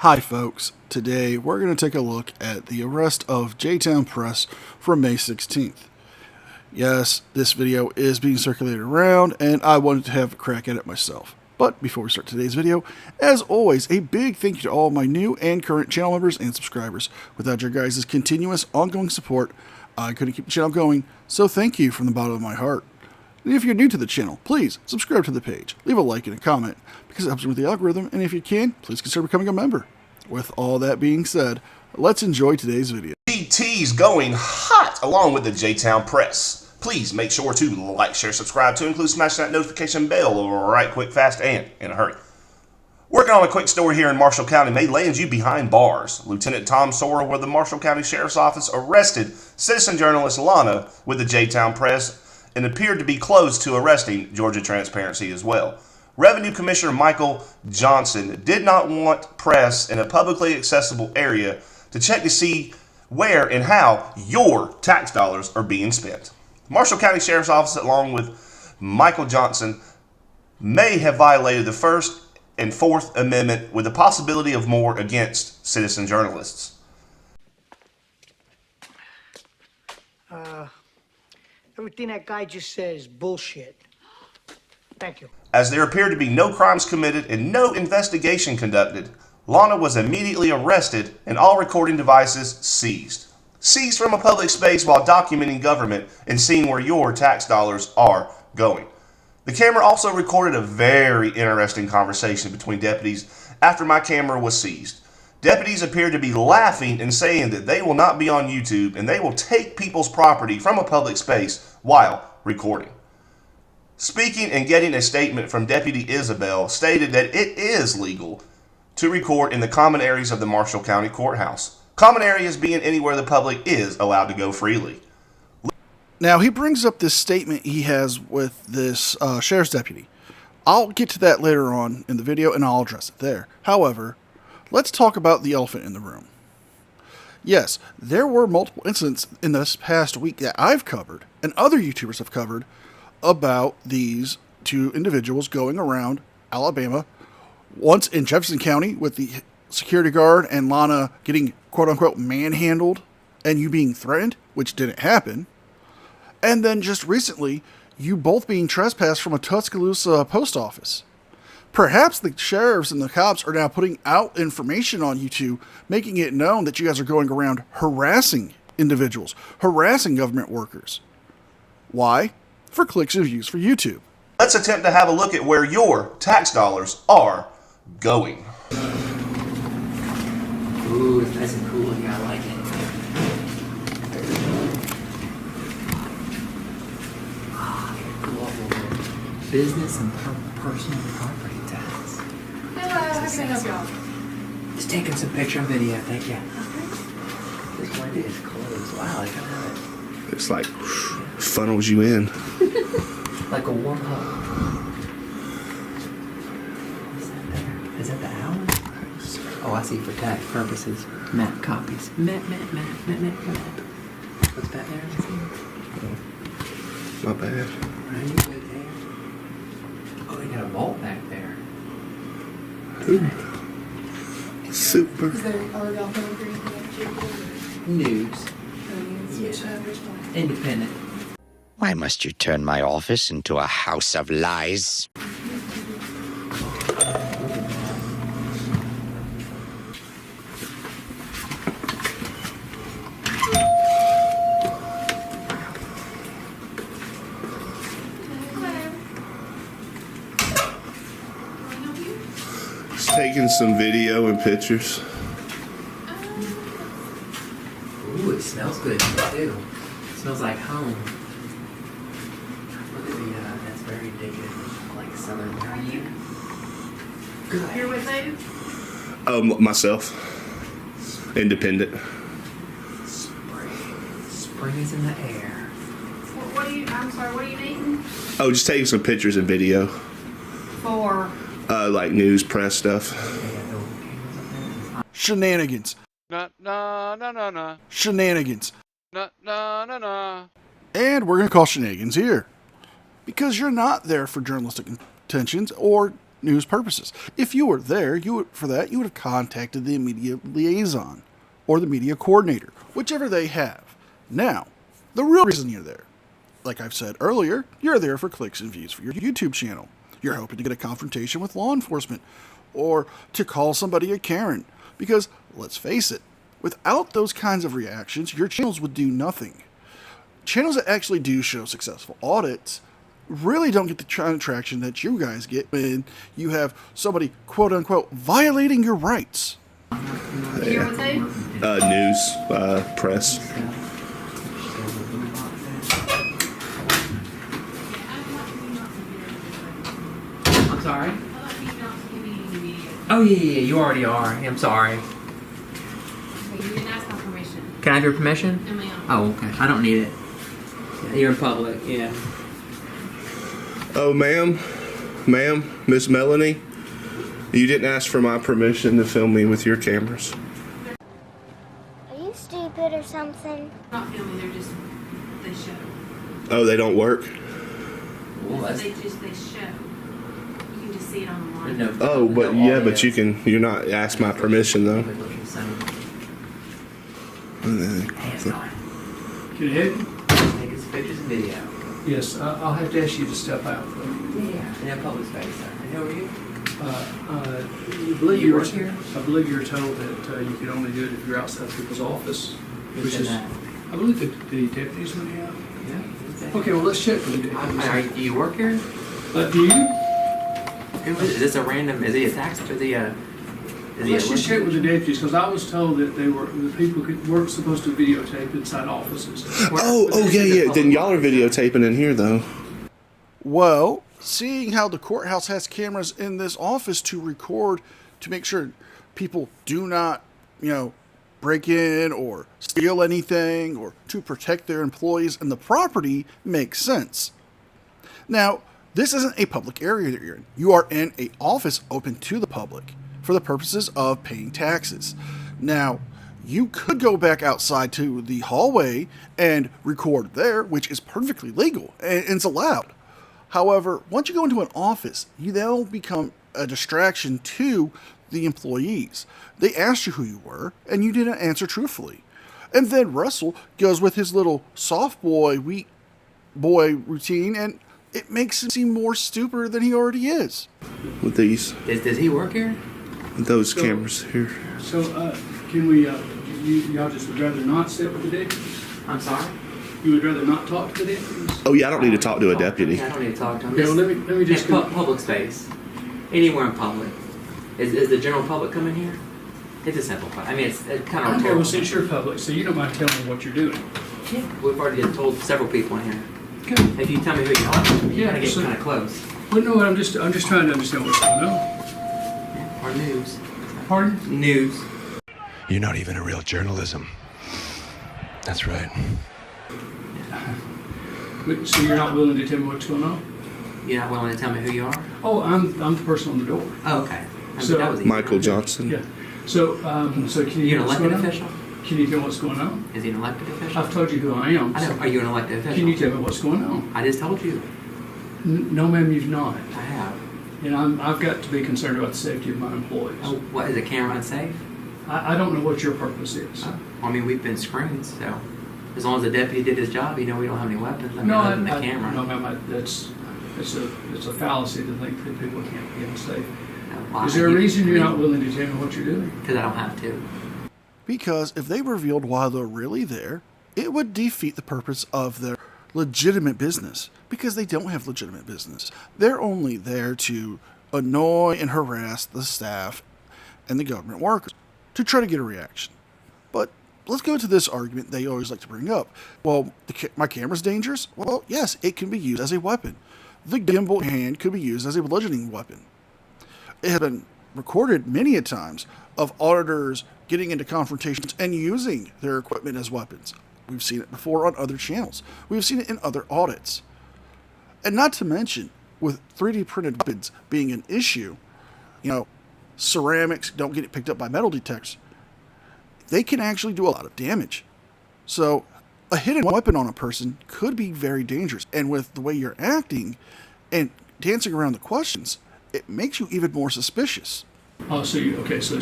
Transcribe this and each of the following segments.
Hi folks, today we're going to take a look at the arrest of J-Town Press from May 16th. Yes, this video is being circulated around and I wanted to have a crack at it myself. But before we start today's video, as always, a big thank you to all my new and current channel members and subscribers. Without your guys' continuous, ongoing support, I couldn't keep the channel going, so thank you from the bottom of my heart. And if you're new to the channel, please subscribe to the page, leave a like and a comment, because it helps with the algorithm, and if you can, please consider becoming a member. With all that being said, let's enjoy today's video. GT's going hot along with the J-Town Press. Please make sure to like, share, subscribe, to include smashing that notification bell right quick, fast, and in a hurry. Working on a quick story here in Marshall County may land you behind bars. Lieutenant Tom Sawyer with the Marshall County Sheriff's Office arrested citizen journalist Lana with the J-Town Press and appeared to be close to arresting Georgia Transparency as well. Revenue Commissioner Michael Johnson did not want press in a publicly accessible area to check to see where and how your tax dollars are being spent. Marshall County Sheriff's Office, along with Michael Johnson, may have violated the First and Fourth Amendment with the possibility of more against citizen journalists. Everything that guy just said is bullshit. Thank you. As there appeared to be no crimes committed and no investigation conducted, Lana was immediately arrested and all recording devices seized. Seized from a public space while documenting government and seeing where your tax dollars are going. The camera also recorded a very interesting conversation between deputies after my camera was seized. Deputies appeared to be laughing and saying that they will not be on YouTube and they will take people's property from a public space while recording. Speaking and getting a statement from Deputy Isabel stated that it is legal to record in the common areas of the Marshall County Courthouse. Common areas being anywhere the public is allowed to go freely. Now he brings up this statement he has with this sheriff's deputy. I'll get to that later on in the video and I'll address it there. However, let's talk about the elephant in the room. Yes, there were multiple incidents in this past week that I've covered and other YouTubers have covered about these two individuals going around Alabama, once in Jefferson County with the security guard and Lana getting quote-unquote manhandled and you being threatened, which didn't happen, and then just recently, you both being trespassed from a Tuscaloosa post office. Perhaps the sheriffs and the cops are now putting out information on you two, making it known that you guys are going around harassing individuals, harassing government workers. Why? For clicks and views for YouTube. Let's attempt to have a look at where your tax dollars are going. Ooh, it's nice and cool here. I like it. Business and personal property tax. Hello, how can I help y'all? Just taking some picture and video, thank you. This one is closed. Wow, I got it. It's like funnels you in. Like a warm hug. What's that there? Is that the hour? Oh, I see, for tax purposes. Map copies. Map. What's that there? Not bad. Are you good there? Oh, they got a vault back there. Ooh. Super. Is there, are y'all going to agree with News. Independent. Why must you turn my office into a house of lies? Just taking some video and pictures. Ooh, it smells good too. It smells like home. Look at the, that's very indicative of like Southern green. Good. You're with who? Myself. Independent. Spring is in the air. What are you, I'm sorry, what are you needing? Oh, just taking some pictures and video. For? Like news, press stuff. Shenanigans. Na na na na na. Shenanigans. Na na na na. And we're going to call shenanigans here. Because you're not there for journalistic intentions or news purposes. If you were there, you would have contacted the media liaison or the media coordinator, whichever they have. Now, the real reason you're there, like I've said earlier, you're there for clicks and views for your YouTube channel. You're hoping to get a confrontation with law enforcement or to call somebody a Karen. Because, let's face it, without those kinds of reactions, your channels would do nothing. Channels that actually do show successful audits really don't get the kind of traction that you guys get when you have somebody, quote unquote, violating your rights. Here with who? News, press. I'm sorry? Oh, yeah, you already are. I'm sorry. Okay, you didn't ask my permission. Can I have your permission? No, ma'am. Oh, okay. I don't need it. Yeah, you're in public, yeah. Oh, ma'am, Miss Melanie, you didn't ask for my permission to film me with your cameras. Are you stupid or something? Not filming, they show. Oh, they don't work? Well, that's, They show. You can just see it online. no, Oh, but no yeah, audio. but you're not asked my permission though. Hey, it's going. Can you help me? Take his pictures and video. Yes, I'll have to ask you to step out. Yeah, in a public space, sir. And who are you? I believe You work here? I believe you were told that you could only do it if you're outside people's office. Who said that? I believe the deputies went out. Yeah. Okay, well, let's check with the deputies. Do you work here? Do you? Who is this? A random? Is he a tax or the? Is he Let's a just check with the deputies, because I was told that the people weren't supposed to videotape inside offices. Yeah. Then y'all are videotaping in here though. Well, seeing how the courthouse has cameras in this office to record to make sure people do not, break in or steal anything or to protect their employees and the property makes sense. Now, this isn't a public area that you're in. You are in an office open to the public for the purposes of paying taxes. Now, you could go back outside to the hallway and record there, which is perfectly legal and it's allowed. However, once you go into an office, you then become a distraction to the employees. They asked you who you were, and you didn't answer truthfully. And then Russell goes with his little soft boy, weak boy routine, and it makes him seem more stupider than he already is. With these, Does he work here? those cameras here. So, can we, y'all just would rather not sit with the deputies? I'm sorry. You would rather not talk to the deputies? Oh yeah, I don't need to talk to a deputy. Yeah, I don't need to talk to him. Okay, well, let me just... Public space. Anywhere in public. Is the general public coming here? It's a simple question. I mean, it's kind of Okay, well, rhetorical. since you're public, so you don't mind telling me what you're doing. Yeah, we've already told several people in here. Okay. If you tell me who you are, you're Yeah, gonna get so- kind of close. Well, no, I'm just trying to understand what's going on. Yeah, or news. Pardon? News. You're not even a real journalism. That's right. So you're not willing to tell me what's going on? You're not willing to tell me who you are? Oh, I'm the person on the door. Oh, okay. So- that was easy. Michael Johnson. Yeah. So can you You're tell an what's elected going on? official? Can you tell what's going on? Is he an elected official? I've told you who I am. I know. Are you an elected official? Can you tell me what's going on? I just told you. No, ma'am, you've not. I have. And I've got to be concerned about the safety of my employees. Oh, what, is the camera unsafe? I don't know what your purpose is. Oh, I mean, we've been screened, so as long as the deputy did his job, we don't have any weapons. I mean, No, other than the camera. No, ma'am, it's a fallacy to think that people can't be unsafe. Why? Is there a reason you're not willing to tell me what you're doing? Because I don't have to. Because if they revealed why they're really there, it would defeat the purpose of their legitimate business. Because they don't have legitimate business. They're only there to annoy and harass the staff and the government workers to try to get a reaction. But let's go to this argument they always like to bring up. Well, my camera's dangerous? Well, yes, it can be used as a weapon. The gimbal hand could be used as a bludgeoning weapon. It has been recorded many a times of auditors getting into confrontations and using their equipment as weapons. We've seen it before on other channels. We've seen it in other audits. And not to mention, with 3D printed weapons being an issue, ceramics don't get picked up by metal detectors, they can actually do a lot of damage. So a hidden weapon on a person could be very dangerous. And with the way you're acting and dancing around the questions, it makes you even more suspicious. Oh, so you're just you're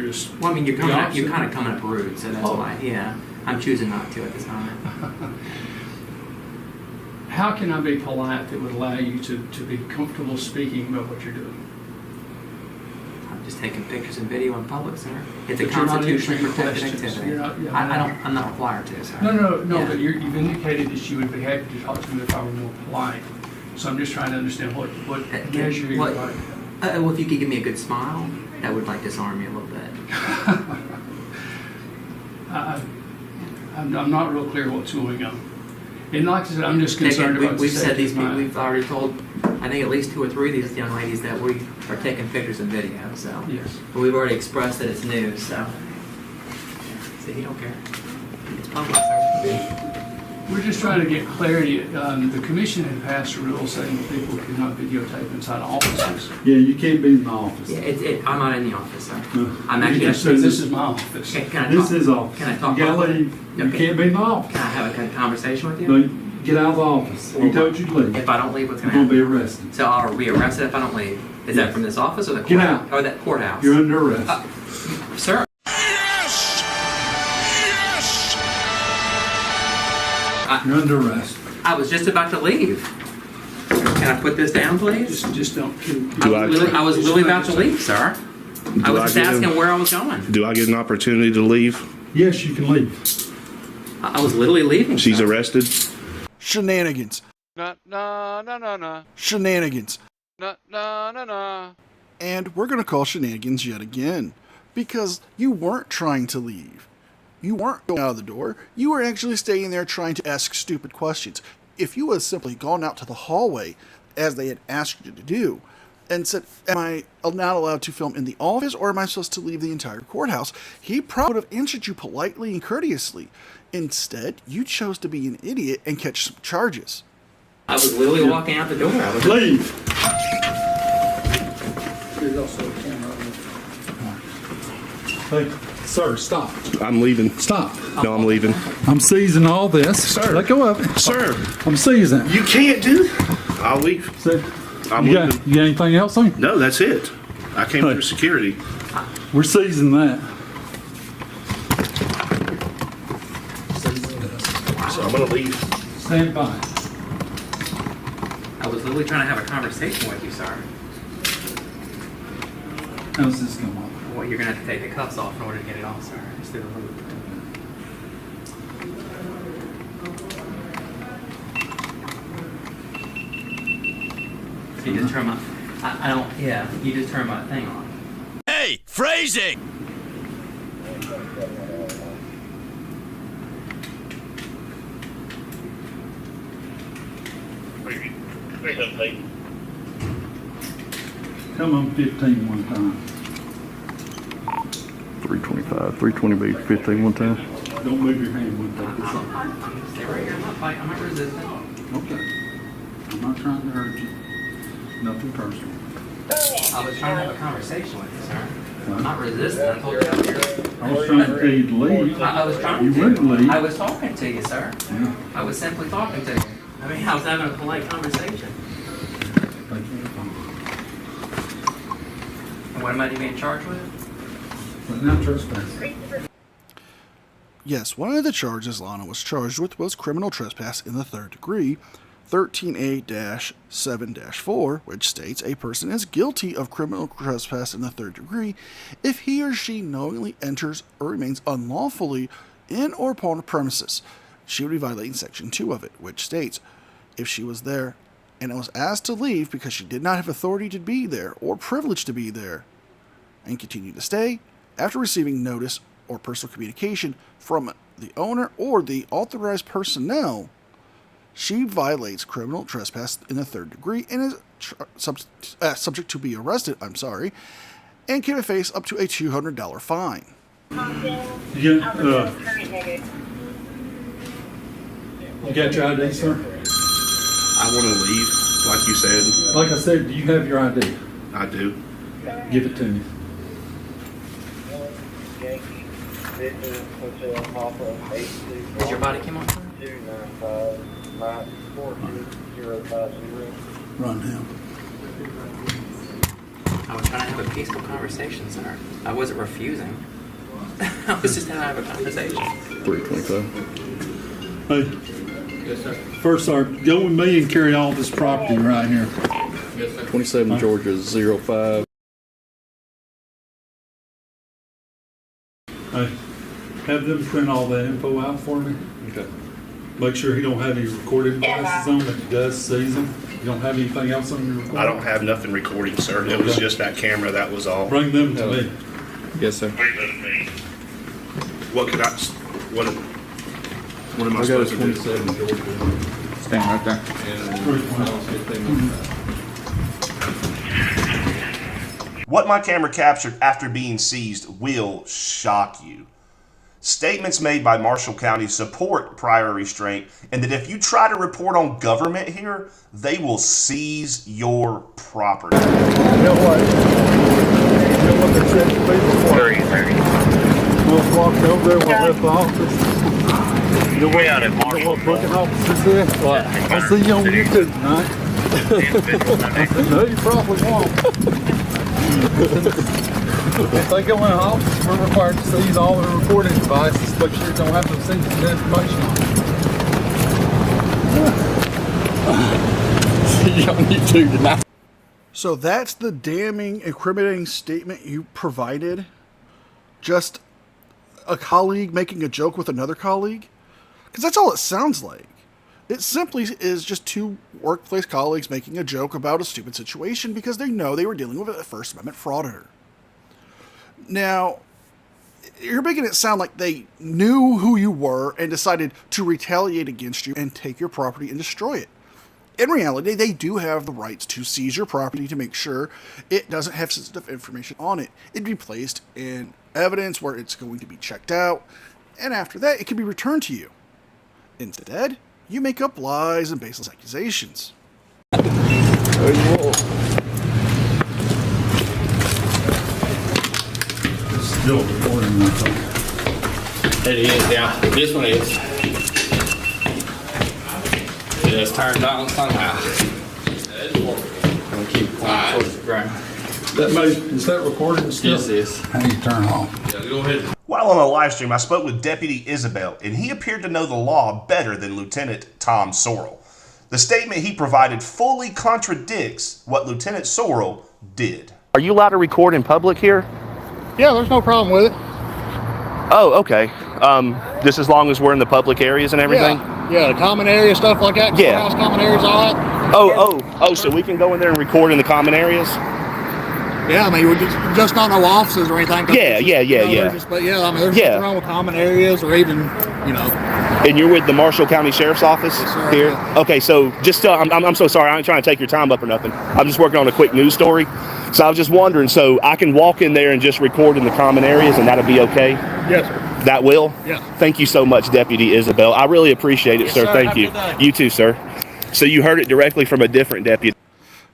just. Well, I mean, you're kind of coming up rude, so that's why. Yeah, I'm choosing not to at this time. How can I be polite that would allow you to be comfortable speaking about what you're doing? I'm just taking pictures and video in public, sir. It's a But you're not constitutionally answering protected questions. activity. I'm not required to, sir. No. Yeah. But you've indicated that you would be happy to talk to me if I were more polite. So I'm just trying to understand what measure you're like. Well, if you could give me a good smile, that would disarm me a little bit. I'm not real clear what's going on. And like I said, I'm just concerned about we've said these people, we've already told, I think at least 2 or 3 of these young ladies that we are taking pictures and video, so. Yes. But we've already expressed that it's news, so. See, you don't care. It's public, sir. We're just trying to get clarity. The commission had passed a rule saying that people could not videotape inside offices. Yeah, you can't be in the office. Yeah, I'm not in the office, sir. I'm You actually. just said this is my office. This is office. Can I talk? You gotta leave. You can't be in the office. Can I have a conversation with you? No, get out of the office. He told you to leave. If I don't leave, what's going You're to gonna happen? be arrested. So I'll be arrested if I don't leave. Is that from this office or the Get courthouse? out. Or that courthouse? You're under arrest. Sir. You're under arrest. I was just about to leave. Can I put this down, please? Just don't. I was literally about to leave, sir. I was just asking where I was going. Do I get an opportunity to leave? Yes, you can leave. I was literally leaving. She's sir. arrested. Shenanigans. No. Shenanigans. No. And we're going to call shenanigans yet again. Because you weren't trying to leave. You weren't going out of the door. You were actually staying there trying to ask stupid questions. If you had simply gone out to the hallway, as they had asked you to do, and said, am I not allowed to film in the office, or am I supposed to leave the entire courthouse? He probably would have answered you politely and courteously. Instead, you chose to be an idiot and catch some charges. I was literally walking out the door. I was Leave. There's also a camera on Hey, sir, stop. I'm leaving. Stop. No, I'm leaving. I'm seizing all this. Sir. Let go of it. Sir, I'm seizing. you can't do that. I'll leave. See, I'm you leaving. got anything else on you? No, that's it. I came Hey. through security. We're seizing that. So I'm going to leave. Stand by. I was literally trying to have a conversation with you, sir. How's this come up? Well, you're going to have to take the cuffs off in order to get it off, sir. Just do the loop. So you just turn my... I don't... Yeah, you just turn my thing on. Hey, phrasing! Come on, 15 one time. 325, 320B, 15 one time. Don't move your hand one time. Stay right here. I'm not fighting. I'm not resisting. Okay. I'm not trying to hurt you. Nothing personal. I was trying to have a conversation with you, sir. I'm not resisting. I told you out here. I was trying to tell you to leave. I was trying You to. wouldn't leave. I was talking to you, sir. Yeah. I was simply talking to you. I mean, I was having a polite conversation. Thank you. And what am I being charged with? But now trespass. Yes, one of the charges Lana was charged with was criminal trespass in the third degree, 13A-7-4, which states a person is guilty of criminal trespass in the third degree if he or she knowingly enters or remains unlawfully in or upon a premises. She would be violating Section 2 of it, which states if she was there and was asked to leave because she did not have authority to be there or privilege to be there, and continued to stay after receiving notice or personal communication from the owner or the authorized personnel, she violates criminal trespass in the third degree and is subject to be arrested, and can face up to a $200 fine. You got your ID, sir? I want to leave, like you said. Like I said, do you have your ID? I do. Give it to me. Is your body cam on? Run him. I was trying to have a peaceful conversation, sir. I wasn't refusing. I was just trying to have a conversation. 325. Hey. Yes, sir. First, sir, go with me and carry all this property right here. Yes, sir. 27 Georgia 05. Hey, have them print all that info out for me. Okay. Make sure he don't have any recording devices on. If he does, seize them. You don't have anything else on your recording? I don't have nothing recording, sir. It was just that camera, that was all. Bring them to me. Yes, sir. What could I, what am I I got a supposed to do? 27 Georgia. Stand right there. What my camera captured after being seized will shock you. Statements made by Marshall County support prior restraint, and that if you try to report on government here, they will seize your property. You know what? You know what they said to me before? We'll walk over there, we'll left the office. You know what booking officer said? What? I'll see you on YouTube tonight. No, you probably won't. If they go in the office, we're required to seize all their recording devices. Make sure you don't have to seize the information on it. You don't need to tonight. So that's the damning, incriminating statement you provided? Just a colleague making a joke with another colleague? Because that's all it sounds like. It simply is just two workplace colleagues making a joke about a stupid situation because they know they were dealing with a First Amendment frauditor. Now, you're making it sound like they knew who you were and decided to retaliate against you and take your property and destroy it. In reality, they do have the rights to seize your property to make sure it doesn't have sensitive information on it. It'd be placed in evidence where it's going to be checked out, and after that, it can be returned to you. Instead, you make up lies and baseless accusations. Still recording my phone. It is, yeah. This one is. It is turned on somehow. I'm gonna keep going towards the ground. Is that recording still? Yes, it is. How do you turn it off? Yeah, go ahead. While on a live stream, I spoke with Deputy Isabel, and he appeared to know the law better than Lieutenant Tom Sorrell. The statement he provided fully contradicts what Lieutenant Sorrell did. Are you allowed to record in public here? Yeah, there's no problem with it. Oh, okay. Just as long as we're in the public areas and everything? Yeah, the common area, stuff like that. Yeah. Courthouse, common areas, all that. Oh, so we can go in there and record in the common areas? Yeah, I mean, we just not no offices or anything. Yeah. But yeah, I mean, there's nothing wrong with common areas or even, you know. And you're with the Marshall County Sheriff's Office here? Yeah. Okay, so just, I'm so sorry, I ain't trying to take your time up or nothing. I'm just working on a quick news story. So I was just wondering, so I can walk in there and just record in the common areas and that'll be okay? Yes, sir. That will? Yeah. Thank you so much, Deputy Isabel. I really appreciate it, Yes, sir. sir. Thank Have you. a good day. You too, sir. So you heard it directly from a different deputy.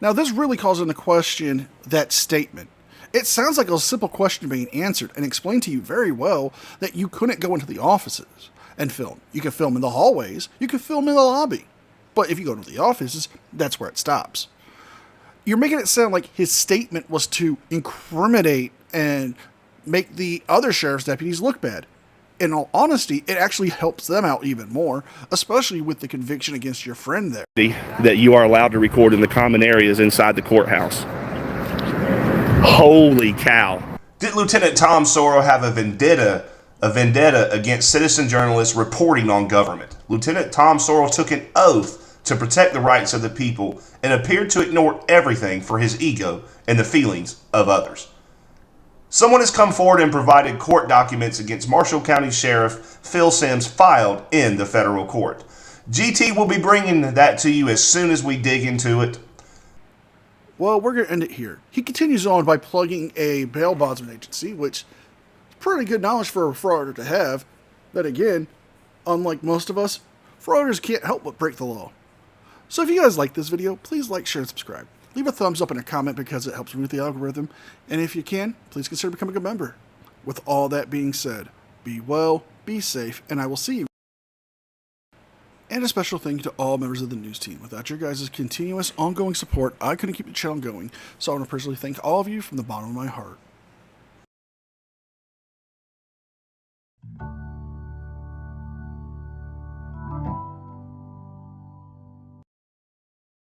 Now, this really calls into question that statement. It sounds like a simple question being answered and explained to you very well that you couldn't go into the offices and film. You can film in the hallways, you can film in the lobby. But if you go to the offices, that's where it stops. You're making it sound like his statement was to incriminate and make the other sheriff's deputies look bad. In all honesty, it actually helps them out even more, especially with the conviction against your friend there. That you are allowed to record in the common areas inside the courthouse. Holy cow. Did Lieutenant Tom Sorrell have a vendetta against citizen journalists reporting on government? Lieutenant Tom Sorrell took an oath to protect the rights of the people and appeared to ignore everything for his ego and the feelings of others. Someone has come forward and provided court documents against Marshall County Sheriff Phil Sims filed in the federal court. GT will be bringing that to you as soon as we dig into it. Well, we're going to end it here. He continues on by plugging a bail bondsman agency, which is pretty good knowledge for a frauditor to have. But again, unlike most of us, frauditors can't help but break the law. So if you guys like this video, please like, share, and subscribe. Leave a thumbs up and a comment because it helps me with the algorithm. And if you can, please consider becoming a member. With all that being said, be well, be safe, and I will see you in And a special thank you to all members of the news team. Without your guys' continuous, ongoing support, I couldn't keep the channel going, so I want to personally thank all of you from the bottom of my heart.